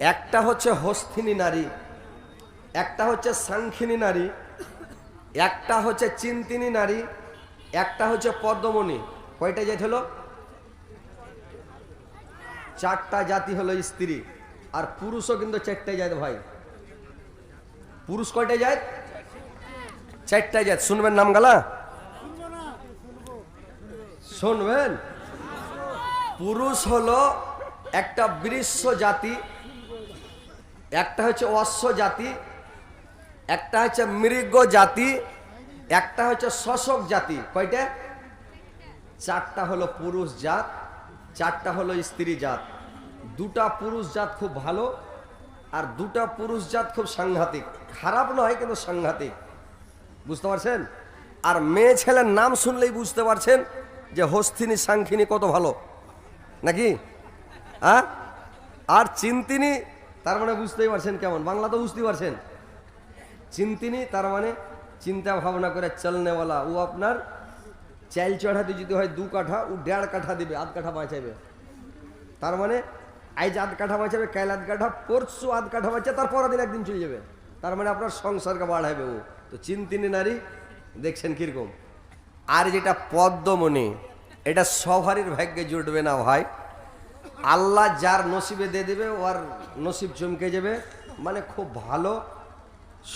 একটা হচ্ছে হস্তিনী নারী, একটা হচ্ছে সাংখিনী নারী, একটা হচ্ছে চিন্তিনী নারী, একটা হচ্ছে পদ্মমণি। কয়টা জাতি হলো? চারটা জাতি হলো স্ত্রী। আর পুরুষও কিন্তু চারটাই জাত ভাই। পুরুষ কয়টা জাত? চারটাই জাত। শুনবেন নাম গালা? শুনবেন। পুরুষ হলো একটা বৃষ্য জাতি, একটা হচ্ছে অশ্ব জাতি, একটা হচ্ছে মৃগ জাতি, একটা হচ্ছে শশক জাতি। কয়টা? চারটা হলো পুরুষ জাত, চারটা হলো স্ত্রী জাত। দুটা পুরুষ জাত খুব ভালো, আর দুটা পুরুষ জাত খুব সাংঘাতিক। খারাপ নয়, কিন্তু সাংঘাতিক। বুঝতে পারছেন? আর মেয়ে ছেলের নাম শুনলেই বুঝতে পারছেন যে হস্তিনী সাংখিনী কত ভালো, নাকি? আর চিন্তিনী তার মানে বুঝতেই পারছেন কেমন। বাংলা তো বুঝতেই পারছেন। চিন্তিনী তার মানে চিন্তা ভাবনা করে চলনেওয়ালা। ও আপনার চাল চড়াতে যদি হয় 2 কাঠা, ও 1.5 কাঠা দিবে, 1/2 কাঠা বাঁচাবে। তার মানে আজ 1/2 কাঠা বাঁচাবে, কাল 1/2 কাঠা, পরশু 1/2 কাঠা বাঁচে, তার পরের দিন একদিন চলে যাবে। তার মানে আপনার সংসারকে বাড়াবে ও। তো চিন্তিনী নারী দেখছেন কিরকম। আর যেটা পদ্মমণি, এটা সবারই ভাগ্যে জুটবে না ভাই। আল্লাহ যার নসিবে দিয়ে দেবে, ওর নসিব চমকে যাবে। মানে খুব ভালো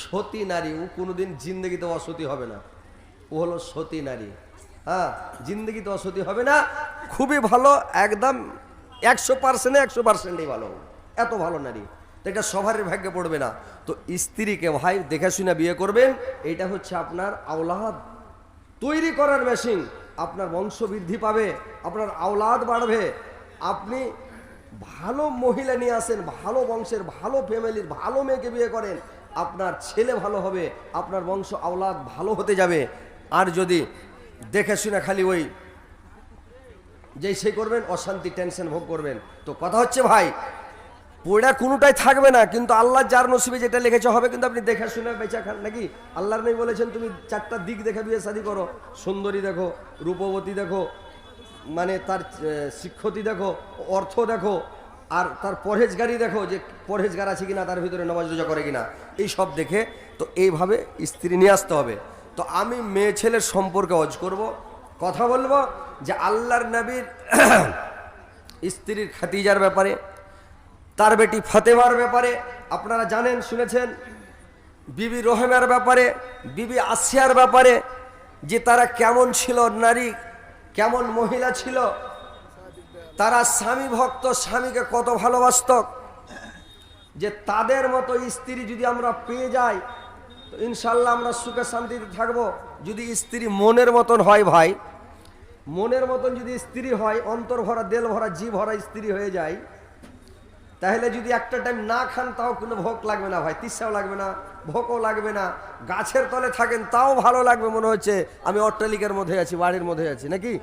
সতী নারী। ও কোনোদিন জিন্দগিতে অসতী হবে না। ও হলো সতী নারী। হ্যাঁ, জিন্দগিতে অসতী হবে না। খুবই ভালো, একদম 100% 100%ই ভালো। এত ভালো নারী। তো এটা সবারই ভাগ্যে পড়বে না। তো স্ত্রীকে ভাই দেখে শুনে বিয়ে করবেন। এটা হচ্ছে আপনার আওলাদ তৈরি করার মেশিন। আপনার বংশ বৃদ্ধি পাবে, আপনার আওলাদ বাড়বে। আপনি ভালো মহিলা নিয়ে আসেন, ভালো বংশের, ভালো ফ্যামিলির ভালো মেয়েকে বিয়ে করেন, আপনার ছেলে ভালো হবে, আপনার বংশ আওলাদ ভালো হতে যাবে। আর যদি দেখে শুনে খালি ওই যেই সেই করবেন, অশান্তি টেনশন ভোগ করবেন। তো কথা হচ্ছে ভাই, পড়া কোনোটাই থাকবে না, কিন্তু আল্লাহ যার নসিবে যেটা লিখেছে হবে। কিন্তু আপনি দেখে শুনে বেচা খান, নাকি? আল্লাহর নেই বলেছেন তুমি 4টা দিক দেখে বিয়ে শাদী করো। সুন্দরী দেখো, রূপবতী দেখো, মানে তার শিক্ষতি দেখো, অর্থ দেখো, আর তার পরহেজগারি দেখো, যে পরহেজগার আছে কিনা, তার ভিতরে নামাজ রোজা করে কিনা, এই সব দেখে তো এইভাবে স্ত্রী নিয়ে আসতে হবে। তো আমি মেয়ে ছেলের সম্পর্কে ওয়াজ করব, কথা বলবো যে আল্লাহর নবীর স্ত্রীর খাদিজার ব্যাপারে, তার বেটি ফাতেমার ব্যাপারে। আপনারা জানেন, শুনেছেন বিবি রোহেমার ব্যাপারে, বিবি আসিয়ার ব্যাপারে, যে তারা কেমন ছিল, নারী কেমন মহিলা ছিল, তারা স্বামী ভক্ত, স্বামীকে কত ভালোবাসত। যে তাদের মতো স্ত্রী যদি আমরা পেয়ে যাই, তো ইনশাল্লাহ আমরা সুখে শান্তিতে থাকবো। যদি স্ত্রী মনের মতন হয় ভাই, মনের মতন যদি স্ত্রী হয়, অন্তর ভরা, দেল ভরা, জি ভরা স্ত্রী হয়ে যায়, তাহলে যদি একটা টাইম না খান তাও কোনো ভোগ লাগবে না ভাই, তৃষ্ণাও লাগবে না, ভোকও লাগবে না। গাছের তলে থাকেন তাও ভালো লাগবে, মনে হচ্ছে আমি অট্টালিকার মধ্যে আছি, বাড়ির মধ্যে আছি, নাকি?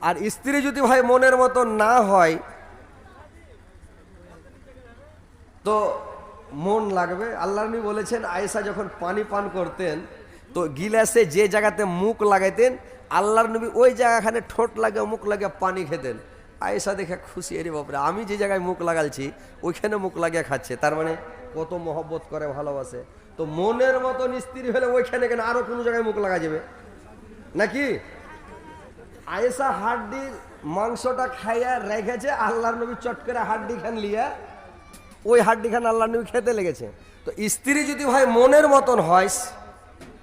আর স্ত্রী যদি ভাই মনের মতো না হয়, তো মন লাগবে। আল্লাহর নবী বলেছেন, আয়েশা যখন পানি পান করতেন, তো গিলাসে যে জায়গাতে মুখ লাগাইতেন, আল্লাহর নবী ওই জায়গাখানে ঠোঁট লাগে, মুখ লাগে পানি খেতেন। আয়েশা দেখে খুশি, এরে বাপরে, আমি যে জায়গায় মুখ লাগালছি ওইখানে মুখ লাগিয়ে খাচ্ছে। তার মানে কত মহব্বত করে, ভালোবাসে। তো মনের মতন স্ত্রী হলে ওইখানে কেন আরো কোনো জায়গায় মুখ লাগা যাবে, নাকি? আয়েশা হাড্ডির মাংসটা খাইয়া রেখেছে, আল্লাহর নবী চট করে হাড্ডি খান লিয়া ওই হাড্ডি খান আল্লাহর নবী খেতে লেগেছে। তো স্ত্রী যদি ভাই মনের মতন হয়,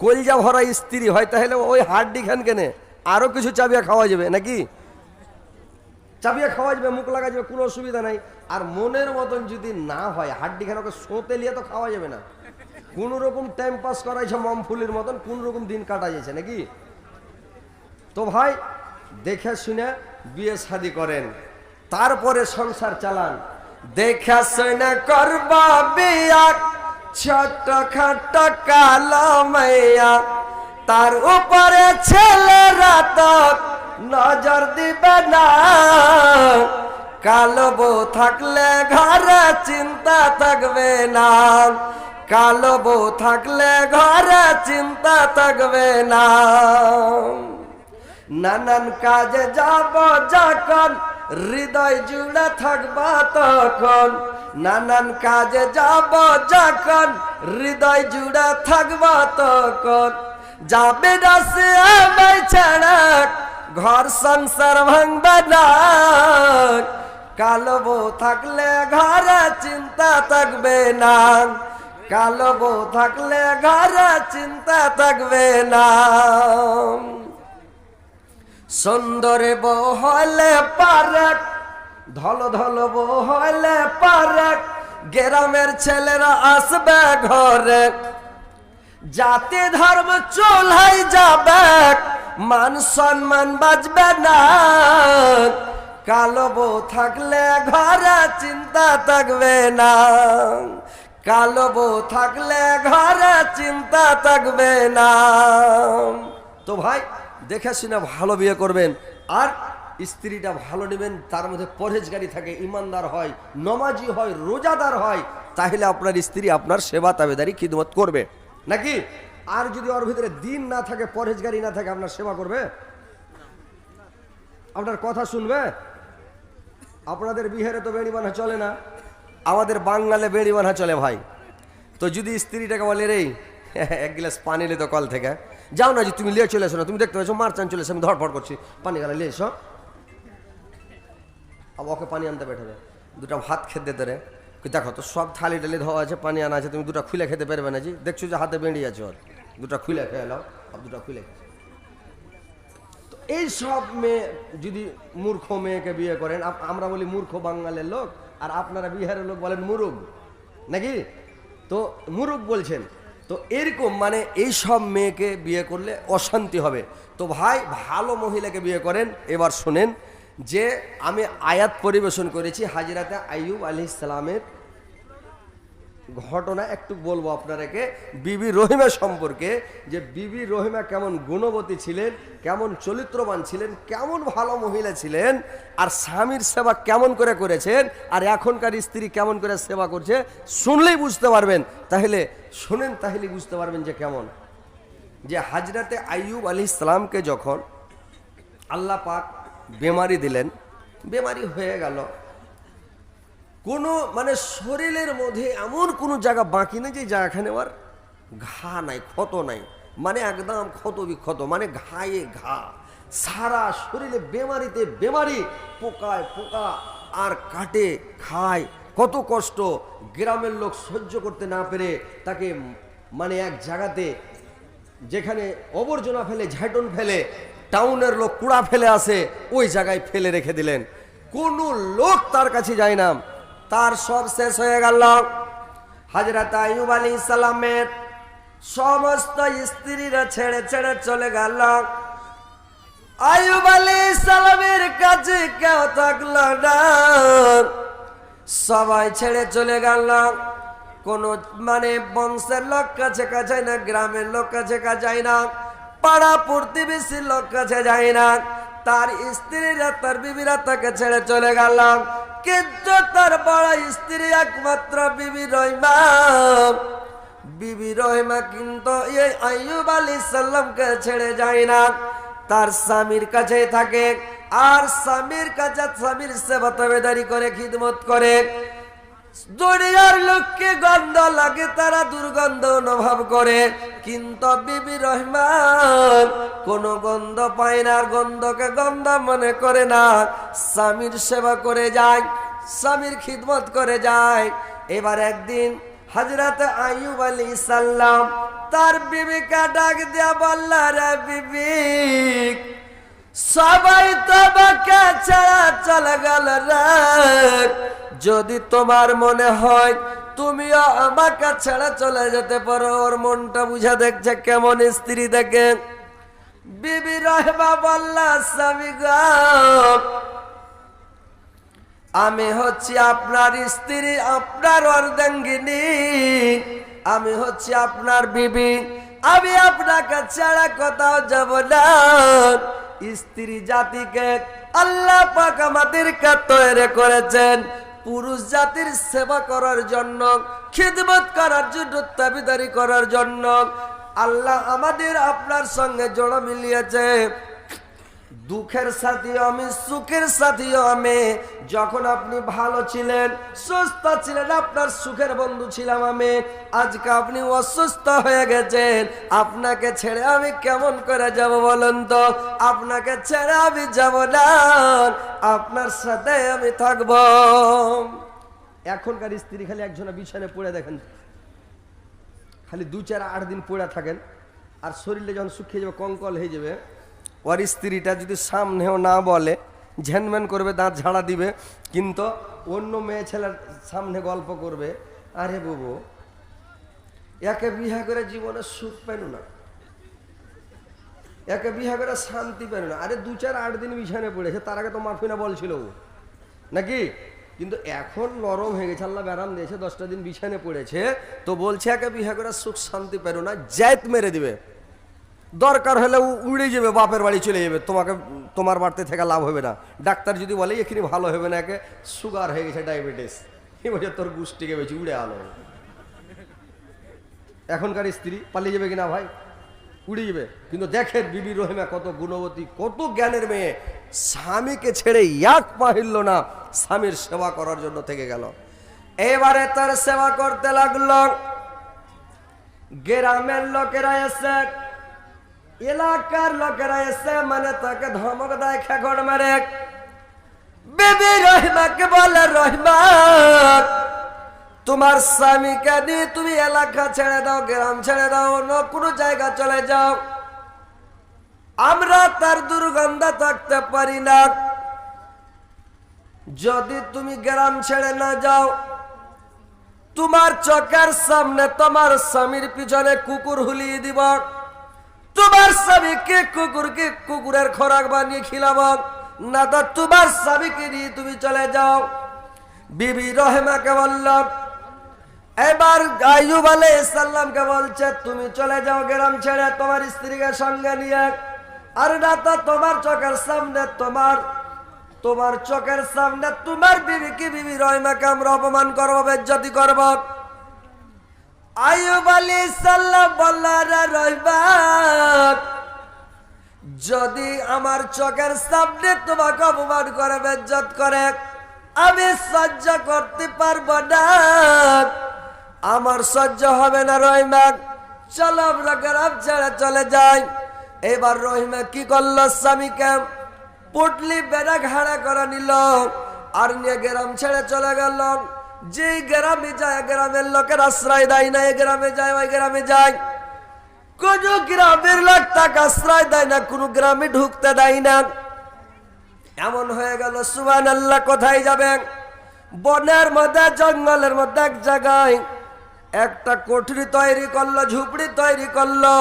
কলজা ভরা স্ত্রী হয়, তাহলে ওই হাড্ডি খান কেনে আরো কিছু চাবিয়া খাওয়া যাবে, নাকি? চাবিয়া খাওয়া যাবে, মুখ লাগা যাবে, কোনো অসুবিধা নাই। আর মনের মতন যদি না হয়, হাড্ডি খান ওকে সোতে লিয়ে তো খাওয়া যাবে না। কোন রকম টাইম পাস করাইছে মমফুলির মতন, কোন রকম দিন কাটা যাচ্ছে, নাকি? তো ভাই দেখে শুনে বিয়ে শাদী করেন, তারপরে সংসার চালান। দেখা শুনে করবা বিয়া, ছোট খাট কালো মাইয়া, তার উপরে ছেলেরা তো নজর দিবে না। কালো বউ থাকলে ঘরে চিন্তা থাকবে না, কালো বউ থাকলে ঘরে চিন্তা থাকবে না। নানান কাজে যাব যখন হৃদয় জুড়ে থাকবা তখন, নানান কাজে যাব যখন, হৃদয় জুড়ে থাকবা তখন, যাবে না সে আমায় ছাড়া, ঘর সংসার ভাঙবে না। কালো বউ থাকলে ঘরে চিন্তা থাকবে না, কালো বউ থাকলে ঘরে চিন্তা থাকবে না। সুন্দর বউ হলে পারে, ধল ধল বউ হলে পারে, গ্রামের ছেলেরা আসবে ঘরে, জাতি ধর্ম চুলাই যাবে, মান সম্মান বাঁচবে না। কালো বউ থাকলে ঘরে চিন্তা থাকবে না, কালো বউ থাকলে ঘরে চিন্তা থাকবে না। তো ভাই দেখে শুনে ভালো বিয়ে করবেন, আর স্ত্রীটা ভালো নেবেন, তার মধ্যে পরহেজগারি থাকে, ইমানদার হয়, নমাজি হয়, রোজাদার হয়, তাহলে আপনার স্ত্রী আপনার সেবা তাবেদারি খিদমত করবে নাকি? আর যদি ওর ভিতরে দিন না থাকে, পরহেজগারি না থাকে, আপনার সেবা করবে? আপনার কথা শুনবে? আপনাদের বিহারে তো বেড়ি বাঁধা চলে না, আমাদের বাঙালে বেড়ি বাঁধা চলে ভাই। তো যদি স্ত্রীটাকে বলে রে এক গ্লাস পানি লে তো কল থেকে, যাও না, যে তুমি লিয়ে চলে এসো না, তুমি দেখতে পাচ্ছ মারচান চলে এসো, আমি ধরফড় করছি, পানি গালা লিয়ে এসো। আবার ওকে পানি আনতে বেঠাবে, দুটা ভাত খেতে তোরে, দেখো তো সব থালি টালি ধোয়া আছে, পানি আনা আছে, তুমি দুটা খুলে খেতে পারবে না। জি দেখছো যে হাতে বেঁড়ি আছে ওর, দুটা খুলে খেয়ে নাও, আর দুটা খুলে খেয়ে। তো এই সব মেয়ে যদি মূর্খ মেয়েকে বিয়ে করেন, আমরা বলি মূর্খ বাঙালির লোক, আর আপনারা বিহারের লোক বলেন মুরুগ নাকি? তো মুরুগ বলছেন। তো এরকম মানে এই সব মেয়েকে বিয়ে করলে অশান্তি হবে। তো ভাই ভালো মহিলাকে বিয়ে করেন। এবার শোনেন যে আমি আয়াত পরিবেশন করেছি হাজরাতে আইয়ুব আলাইহিস সালামের ঘটনা একটু বলবো আপনাদেরকে, বিবি রহিমা সম্পর্কে, যে বিবি রহিমা কেমন গুণবতী ছিলেন, কেমন চরিত্রবান ছিলেন, কেমন ভালো মহিলা ছিলেন, আর স্বামীর সেবা কেমন করে করেছেন, আর এখনকার স্ত্রী কেমন করে সেবা করছে, শুনলেই বুঝতে পারবেন। তাহলে শোনেন, তাহলে বুঝতে পারবেন যে কেমন। যে হাজরাতে আইয়ুব আলাইহিস সালামকে যখন আল্লাহ পাক বেমারি দিলেন, বেমারি হয়ে গেল, কোনো মানে শরীরের মধ্যে এমন কোনো জায়গা বাকি নেই যে জায়গাখানে আর ঘা নাই, ক্ষত নাই, মানে একদম ক্ষত বিক্ষত, মানে ঘায়ে ঘা, সারা শরীরে বেমারিতে বেমারি, পোকায় পোকা, আর কাটে খায়, কত কষ্ট। গ্রামের লোক সহ্য করতে না পেরে তাকে মানে এক জায়গাতে, যেখানে আবর্জনা ফেলে, ঝাঁটন ফেলে, টাউনের লোক কুড়া ফেলে আসে, ওই জায়গায় ফেলে রেখে দিলেন। কোনো লোক তার কাছে যায় না, তার সব শেষ হয়ে গেল। হযরত আইয়ুব আলাইহিস সালামের সমস্ত স্ত্রীরা ছেড়ে ছেড়ে চলে গেল। আইয়ুব আলাইহিস সালামের কাছে কেউ থাকলো না, সবাই ছেড়ে চলে গেল। কোন মানে বংশের লোক কাছে যায় না, গ্রামের লোক কাছে যায় না, পাড়া প্রতিবেশীর লোক কাছে যায় না। তার স্ত্রীরা, তার বিবিরা তাকে ছেড়ে চলে গেল, কিন্তু তার বড় স্ত্রী একমাত্র বিবি রহিমা, বিবি রহিমা কিন্তু এই আইয়ুব আলাইহিস সালামকে ছেড়ে যায় না, তার স্বামীর কাছেই থাকে। আর স্বামীর কাছে স্বামীর সেবা তাবেদারি করে, খিদমত করে। দুনিয়ার লোককে গন্ধ লাগে, তারা দুর্গন্ধ অনুভব করে, কিন্তু বিবি রহমান কোন গন্ধ পায় না, আর গন্ধকে গন্ধ মনে করে না। স্বামীর সেবা করে যায়, স্বামীর খিদমত করে যায়। এবার একদিন হযরত আইয়ুব আলাইহিস সালাম তার বিবিকে ডাক দিয়া বলল, রে বিবি, সবাই তোমাকে ছেড়ে চলে গেল রে, যদি তোমার মনে হয় তুমিও আমাকে ছেড়ে চলে যেতে পারো। ওর মনটা বুঝা দেখছে কেমন স্ত্রী দেখে। বিবি রহমা বলল, স্বামী গো, আমি হচ্ছি আপনার স্ত্রী, আপনার অর্ধাঙ্গিনী, আমি হচ্ছি আপনার বিবি, আমি আপনাকে ছাড়া কোথাও যাব না। স্ত্রী জাতিকে আল্লাহ পাক আমাদেরকে তৈরি করেছেন পুরুষ জাতির সেবা করার জন্য, খিদমত করার জন্য, তাবেদারি করার জন্য। আল্লাহ আমাদের আপনার সঙ্গে জোড়া মিলিয়েছে। দুঃখের সাথীও আমি, সুখের সাথীও আমি। যখন আপনি ভালো ছিলেন, সুস্থ ছিলেন, আপনার সুখের বন্ধু ছিলাম আমি। আজকে আপনি অসুস্থ হয়ে গেছেন, আপনাকে ছেড়ে আমি কেমন করে যাব বলেন তো? আপনাকে ছেড়ে আমি যাব না, আপনার সাথে আমি থাকব। এখনকার স্ত্রী খালি একজনের বিছানে পড়ে দেখেন, খালি 2-4-8 দিন পড়ে থাকেন, আর শরীরে যখন শুকিয়ে যাবে, কঙ্কল হয়ে যাবে, ওর স্ত্রীটা যদি সামনেও না বলে, ঝ্যানম্যান করবে, দাঁত ঝাড়া দিবে, কিন্তু অন্য মেয়ে ছেলের সামনে গল্প করবে, আরে বাবু একে বিয়ে করে জীবনে সুখ পেল না, একে বিয়ে করে শান্তি পেল না। আরে 2-4-8 দিন বিছানে পড়েছে, তার আগে তো মাফিনা বলছিল নাকি? কিন্তু এখন নরম হয়ে গেছে, আল্লাহ ব্যারাম দিয়েছে, 10টা দিন বিছানে পড়েছে, তো বলছে একে বিয়ে করে সুখ শান্তি পেল না, জাত মেরে দিবে, দরকার হলে উড়ে যাবে, বাপের বাড়ি চলে যাবে, তোমার বাড়িতে থেকে লাভ হবে না। ডাক্তার যদি বলে এখানে ভালো হবে না, একে সুগার হয়ে গেছে, ডায়াবেটিস, এই বলছে তোর গুষ্টিকে বেশি উড়ে আলো। এখনকার স্ত্রী পালিয়ে যাবে কিনা ভাই? উড়ে যাবে। কিন্তু দেখেন বিবি রহিমা কত গুণবতী, কত জ্ঞানের মেয়ে, স্বামীকে ছেড়ে এক পা হিলল না, স্বামীর সেবা করার জন্য থেকে গেল। এবারে তার সেবা করতে লাগলো। গ্রামের লোকেরা এসে, এলাকার লোকেরা এসে মানে তাকে ধমক দেয়, খেগড় মারে। বিবি রহিমাকে বলে, রহিমা তোমার স্বামীকে নিয়ে তুমি এলাকা ছেড়ে দাও, গ্রাম ছেড়ে দাও, অন্য কোনো জায়গা চলে যাও, আমরা তার দুর্গন্ধে থাকতে পারি না। যদি তুমি গ্রাম ছেড়ে না যাও, তোমার চোখের সামনে তোমার স্বামীর পিছনে কুকুর হুলিয়ে দিব, তোমার স্বামীকে কুকুরের খোরাক বানিয়ে খিলাব, না তো তোমার স্বামীকে নিয়ে তুমি চলে যাও। বিবি রহিমাকে বললাম, এবার আইয়ুব আলাইহিস সালামকে বলছে তুমি চলে যাও গ্রাম ছেড়ে তোমার স্ত্রীকে সঙ্গে নিয়ে, আর না তো তোমার চোখের সামনে তোমার চোখের সামনে তোমার বিবিকে, বিবি রহিমাকে আমরা অপমান করবো, বেজ্জতি করব। আইয়ুব আলাইহিস সালাম বললেন, রহিমা যদি আমার চোখের সামনে তোমাকে অপমান করে, বেজ্জত করে, আমি সহ্য করতে পারবো না, আমার সহ্য হবে না রহিমা, চলো আমরা গ্রাম ছেড়ে চলে যাই। এবার রহিমা কি করলো, স্বামীকে পুটলি বেড়া ঘাড়া করে নিল, আর নিয়ে গ্রাম ছেড়ে চলে গেল। যে গ্রামে যায় গ্রামের লোকের আশ্রয় দেয় না, এই গ্রামে যায় ওই গ্রামে যায়, কোন গ্রামের লোক তাকে আশ্রয় দেয় না, কোন গ্রামে ঢুকতে দেয় না। এমন হয়ে গেল, সুবহানাল্লাহ, কোথায় যাবেন? বনের মধ্যে, জঙ্গলের মধ্যে এক জায়গায় একটা কোঠরি তৈরি করলো, ঝুপড়ি তৈরি করলো,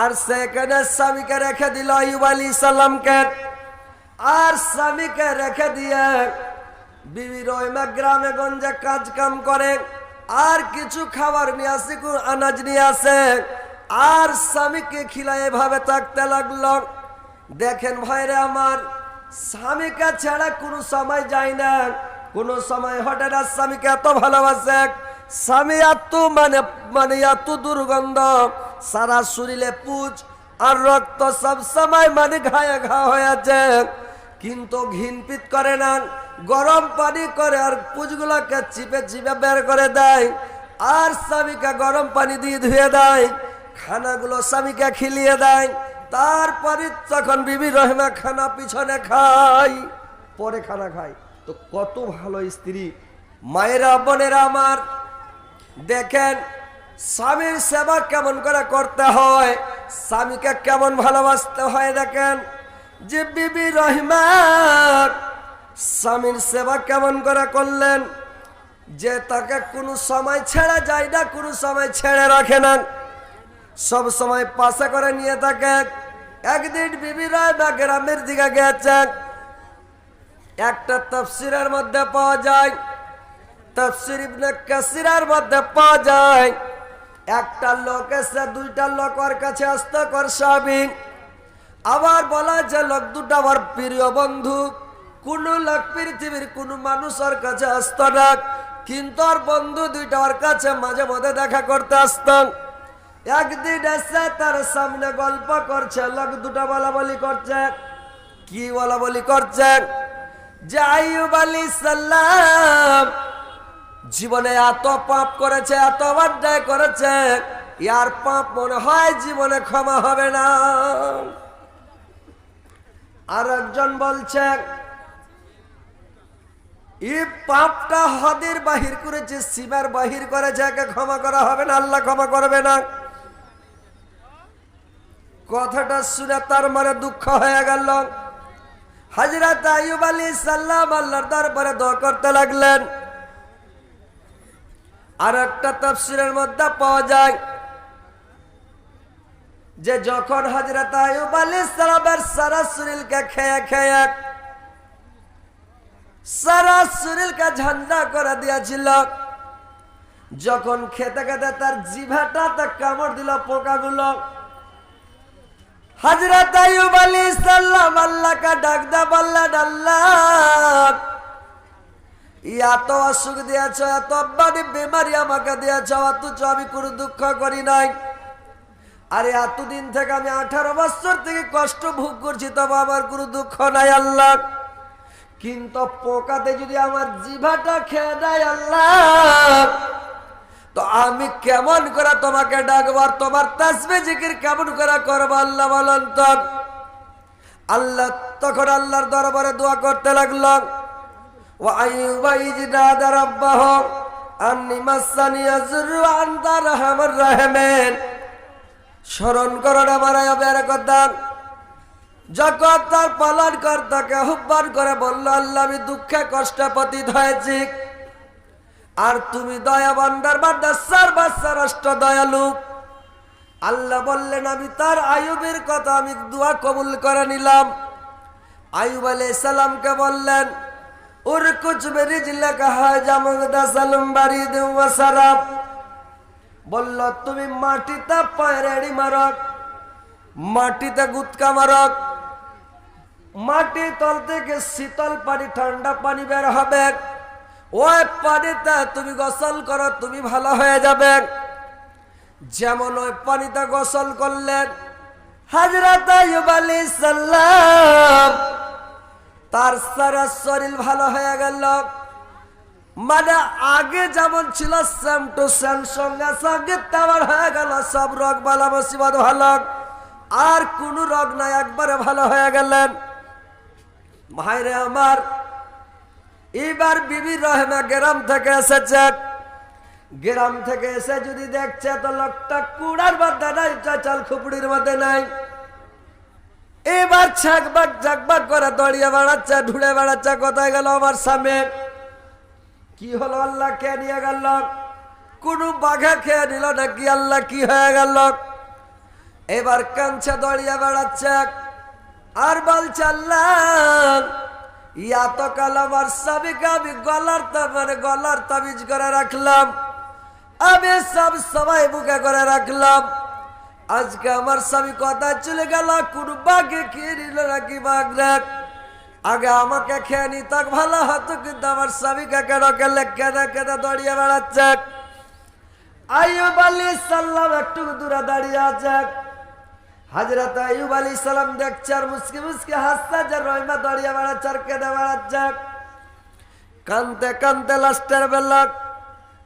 আর সেখানে স্বামীকে রেখে দিল আইয়ুব আলাইহিস সালামকে। আর স্বামীকে রেখে দিয়ে বিবি রহিমা গ্রামে গঞ্জে কাজ কাম করে, আর কিছু খাবার নিয়ে আসে, আনাজ নিয়ে আসে, আর স্বামীকে খিলায় এভাবে থাকতে লাগলো। দেখেন ভাইরে আমার, স্বামীকে ছাড়া কোনো সময় যায় না, কোনো সময় হঠাৎ স্বামীকে এত ভালোবাসে, স্বামী এত মানে এত দুর্গন্ধ, সারা শরীরে পুজ আর রক্ত, সব সময় মানে ঘায়ে ঘা হয়ে আছে, কিন্তু ঘিনপিত করে না, গরম পানি করে আর পুজগুলোকে চিপে চিপে বের করে দেয়, আর স্বামীকে গরম পানি দিয়ে ধুয়ে দেয়, খানাগুলো স্বামীকে খিলিয়ে দেয়। তারপরে তখন বিবি রহিমা খানা পিছনে খায়, পরে খানা খায়। তো কত ভালো স্ত্রী। মায়েরা, বোনেরা আমার, দেখেন স্বামীর সেবা কেমন করে করতে হয়, স্বামীকে কেমন ভালোবাসতে হয়। দেখেন যে বিবি রহিমা স্বামীর সেবা কেমন করে করলেন, যে তাকে কোনো সময় ছেড়ে যায় না, কোনো সময় ছেড়ে রাখে না, সব সময় পাশে করে নিয়ে থাকে। একদিন বিবি রহিমা গ্রামের দিকে গেছেন, একটা তাফসীরের মধ্যে পাওয়া যায়, তাফসীর ইবনে কাসিরের মধ্যে পাওয়া যায়, একটা লোক এসে দুইটা লোক ওর কাছে আসতে কর স্বামী, আবার বলা যে লোক দুটা আমার প্রিয় বন্ধু, কোন লোক পৃথিবীর কোন মানুষ ওর কাছে আসত না, কিন্তু ওর বন্ধু দুইটা ওর কাছে মাঝে মধ্যে দেখা করতে আসতাম। একদিন এসে তার সামনে গল্প করছে, লোক দুটা বলা বলি করছে, কি বলা বলি করছেন যে আইয়ুব আলাইহিস সালাম জীবনে এত পাপ করেছে, এত অন্যায় করেছে, ইয়ার পাপ মনে হয় জীবনে ক্ষমা হবে না। আর একজন বলছেন এই পাপটা হদের বাহির করেছে, সীমার বাহির করেছে, একে ক্ষমা করা হবে না, আল্লাহ ক্ষমা করবে না। কথাটা শুনে তার মনে দুঃখ হয়ে গেল। হযরত আইয়ুব আলাইহিস সালাম আল্লাহর দরবারে দোয়া করতে লাগলেন। আর একটা তাফসীরের মধ্যে পাওয়া যায় যে যখন হযরত আইয়ুব আলাইহিস সালামের সারা শরীরকে খেয়ে খেয়ে সারা শরীরকে ঝান্ডা করে দিয়েছিল, যখন খেতে খেতে তার জিভাটাতে কামড় দিল পোকাগুলো, হযরত আইয়ুব আলাইহিস সালাম আল্লাহকে ডাক দা বললেন, আল্লাহ এত অসুখ দিয়েছ, এত বড় বেমারি আমাকে দিয়েছ, অথচ আমি কোনো দুঃখ করি নাই। আরে এতদিন থেকে আমি 18 বছর থেকে কষ্ট ভোগ করছি, তবে আমার কোনো দুঃখ নাই আল্লাহ। কিন্তু পোকাতে যদি আমার জিভাটা খেয়ে দেয় আল্লাহ, তো আমি কেমন করে তোমাকে ডাকবো, আর তোমার তাসবিহ জিকির কেমন করে করবো আল্লাহ বলেন তো। আল্লাহ তখন আল্লাহর দরবারে দোয়া করতে লাগলো, ওয়া আইয়ুবা ইয নাদা রাব্বাহু আন্নী মাসসানিয়া যুররু ওয়া আনতা আরহামুর রাহিমিন। স্মরণ করুন আমার আয়াবের কথা, যখন তার পালন কর্তাকে আহ্বান করে বলল, আল্লাহ আমি দুঃখে কষ্টে পতিত হয়েছি, আর তুমি দয়াবান্দার বান্দা সর্বশ্রেষ্ঠ দয়ালু। আল্লাহ বললেন আমি তার আইয়ুবের কথা আমি দোয়া কবুল করে নিলাম। আইয়ুব আলাইহিস সালামকে বললেন, উরকুজ বিরিজলিকা হাজা মুগদাসালুম বারিদুম ওয়া সারাব। বলল তুমি মাটিতে পায়রেড়ি মারক, মাটিতে গুতকা মারক, মাটি তল থেকে শীতল পানি ঠান্ডা পানি বের হবে, ওই পানিতে তুমি গোসল করো, তুমি ভালো হয়ে যাবে। যেমন ওই পানিতে গোসল করলেন হযরত আইয়ুব আলাইহিস সালাম, তার সারা শরীর ভালো হয়ে গেল। মানে আগে যেমন ছিল সেম টু সেম, সঙ্গে সঙ্গে তেমন হয়ে গেল। সব রোগ বালা মুসিবত ভালো, আর কোন রোগ নাই, একবারে ভালো হয়ে গেলেন। ভাইরে আমার, এবার বিবি রহমা গ্রাম থেকে এসেছে। গ্রাম থেকে এসে যদি দেখছে তো লোকটা কুড়ার মধ্যে নাই, চাল খুপড়ির মধ্যে নাই। এবার ছাকবাক ছাকবাক করে দড়িয়ে বেড়াচ্ছে, ঢুড়ে বেড়াচ্ছে, কোথায় গেল আমার স্বামী? কি হলো আল্লাহ কে নিয়ে গেল? কোন বাঘা খেয়ে নিল নাকি আল্লাহ? কি হয়ে গেল? এবার কাঁদছে, দড়িয়ে বেড়াচ্ছে, আর বলছে আল্লাহ এতকাল আমার স্বামীকে আমি গলার তাবিজ করে রাখলাম, আমি সব সবাই বুকে করে রাখলাম, আজকে আমার স্বামী কোথায় চলে গেল? কোন বাঘে খেয়ে নিল নাকি? বাঘ রাখ আগে আমাকে খেয়ে নি তাক ভালো হতো, কিন্তু আমার স্বামীকে কেন গেলে কেঁদে কেঁদে দড়িয়ে বেড়াচ্ছে। আইয়ুব আলাইহিস সালাম একটু দূরে দাঁড়িয়ে আছে। হযরত আইয়ুব আলাইহিস সালাম দেখছে আর মুস্কি মুস্কি হাসছে, যে রহিমা দড়িয়ে বেড়াচ্ছে আর কেঁদে বেড়াচ্ছে। কানতে কানতে লাস্টের বেলা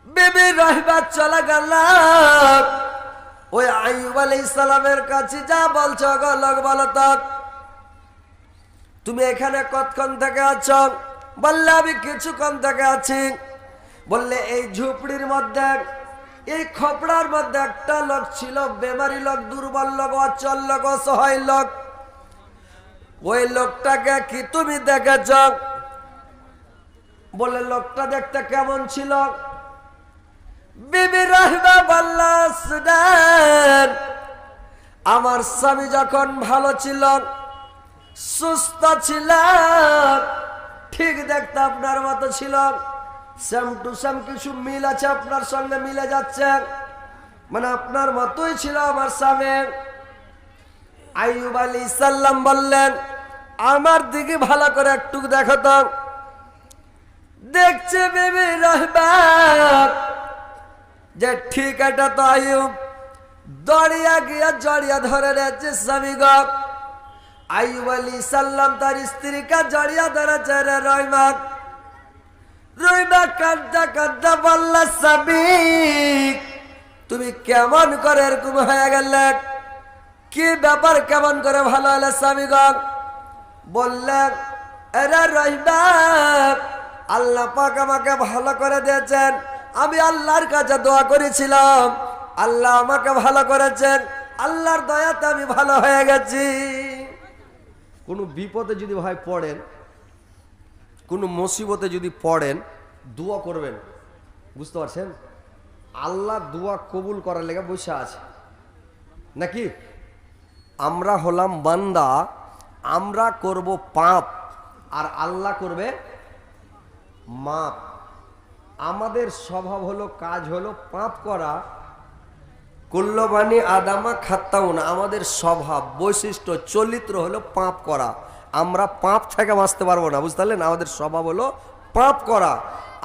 বিবি রহিমা চলে গেল ওই আইয়ুব আলাইহিস সালামের কাছে। যা বলছো গো লোক বলো তো, তুমি এখানে কতক্ষণ থেকে আছো? বললে আমি কিছুক্ষণ থেকে আছি। বললে এই ঝুপড়ির মধ্যে, এই খপড়ার মধ্যে একটা লোক ছিল, বেমারি লোক, দুর্বল লোক, অচল লোক, অসহায় লোক। ওই লোকটাকে কি তুমি দেখেছ? বলে লোকটা দেখতে কেমন ছিল? বিবি রহমা বললেন আমার স্বামী যখন ভালো ছিল, সুস্থ ছিল, ঠিক দেখতে আপনার মতো ছিল, সেম টু সেম, কিছু মিল আছে আপনার সঙ্গে, মিলে যাচ্ছে, মানে আপনার মতোই ছিল আমার স্বামী। আইয়ুব আলাইহিস সালাম বললেন আমার দিকে ভালো করে একটু দেখো তো। দেখছে বিবি রহমা যে ঠিক এটা তো আইয়ুব। দড়িয়া গিয়া জড়িয়া ধরে রেখেছে স্বামী গো। আইয়ুব আলাইহিস সালাম তার স্ত্রীকে জড়িয়ে ধরেছে, রে রহিমা, রহিমা কাঁদতে কাঁদতে বলল, স্বামী তুমি কেমন করে এরকম হয়ে গেলে, কি ব্যাপার, কেমন করে ভালো হলে স্বামী গো? বললেন, এরে রহিমা, আল্লাহ পাক আমাকে ভালো করে দিয়েছেন, আমি আল্লাহর কাছে দোয়া করেছিলাম, আল্লাহ আমাকে ভালো করেছেন, আল্লাহর দয়াতে আমি ভালো হয়ে গেছি। কোনো বিপদে যদি ভাই পড়েন, কোনো মুসিবতে যদি পড়েন, দোয়া করবেন, বুঝতে পারছেন? আল্লাহ দোয়া কবুল করার লেগে বসে আছে নাকি? আমরা হলাম বান্দা, আমরা করব পাপ আর আল্লাহ করবে মাপ। আমাদের স্বভাব হলো, কাজ হলো পাপ করা। কুল্লু বানি আদামা খাত্তাউন, আমাদের স্বভাব, বৈশিষ্ট্য, চরিত্র হলো পাপ করা। আমরা পাপ থেকে বাঁচতে পারবো না, বুঝতে পারলেন? আমাদের স্বভাব হলো পাপ করা,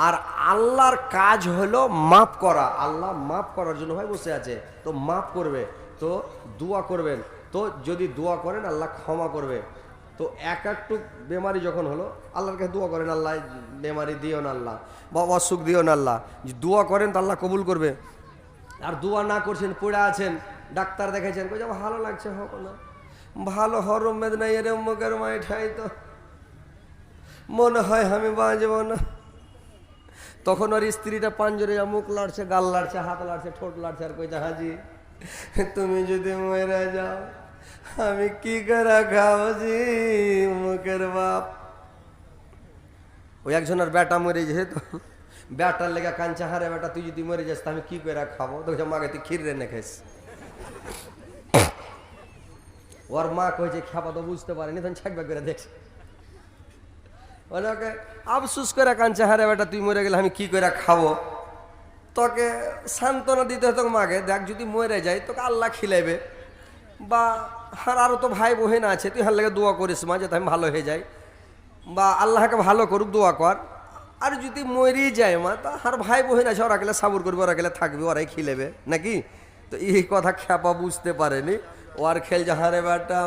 আর আল্লাহর কাজ হলো মাপ করা। আল্লাহ মাপ করার জন্য ভাই বসে আছে, তো মাপ করবে, তো দোয়া করবেন, তো যদি দোয়া করেন আল্লাহ ক্ষমা করবে। তো একটু বেমারি যখন হলো, আল্লাহর কাছে দোয়া করেন, আল্লাহ বেমারি দিও না আল্লাহ, বা অসুখ দিও না আল্লাহ, দোয়া করেন তো আল্লাহ কবুল করবে। আর দোয়া না করছেন, পড়ে আছেন, ডাক্তার দেখাইছেন, কই ভালো লাগছে, হোক না ভালো, হরম মেদ নাই, এর মুখের মাই ঠাই, তো মনে হয় আমি বাঁচব না। তখন ওর স্ত্রীটা পাঞ্জরে মুখ লাড়ছে, গাল লাড়ছে, হাত লাড়ছে, ঠোঁট লাড়ছে, আর কইছে, হাজি তুমি যদি মরে যাও আমি কি করে খাওয়াছি, মুখের বাপ। ওই একজনের বেটা মরে যায়, তো বেটার লেগে কাঞ্চা, হারে বেটা তুই যদি মরে যাস আমি কি করে খাবো? তো মাকে তুই ক্ষীর রেনে খাইস। ওর মা কইছে খাবা, তো বুঝতে পারেনি, তখন ছাকবা করে দেখছে, ওনাকে আফসুস করে কাঞ্চা, হারে বেটা তুই মরে গেলে আমি কি করে খাবো? তোকে সান্ত্বনা দিতে হতো মাকে, দেখ যদি মরে যায় তোকে আল্লাহ খিলাইবে, বা আরও তো ভাই বোন আছে, তুই হার লেগে দোয়া করিস মা, যাতে আমি ভালো হয়ে যাই, বা আল্লাহকে ভালো করুক, দোয়া কর। আর যদি মরেই যায় মা, তা আর ভাই বোন আছে, ওরা গেলে সাবুর করবে, ওরা গেলে থাকবে, ওরাই খিলেবে নাকি? তো এই কথা খ্যাপা বুঝতে পারেনি, ও আর খেলছে, হারে বেটা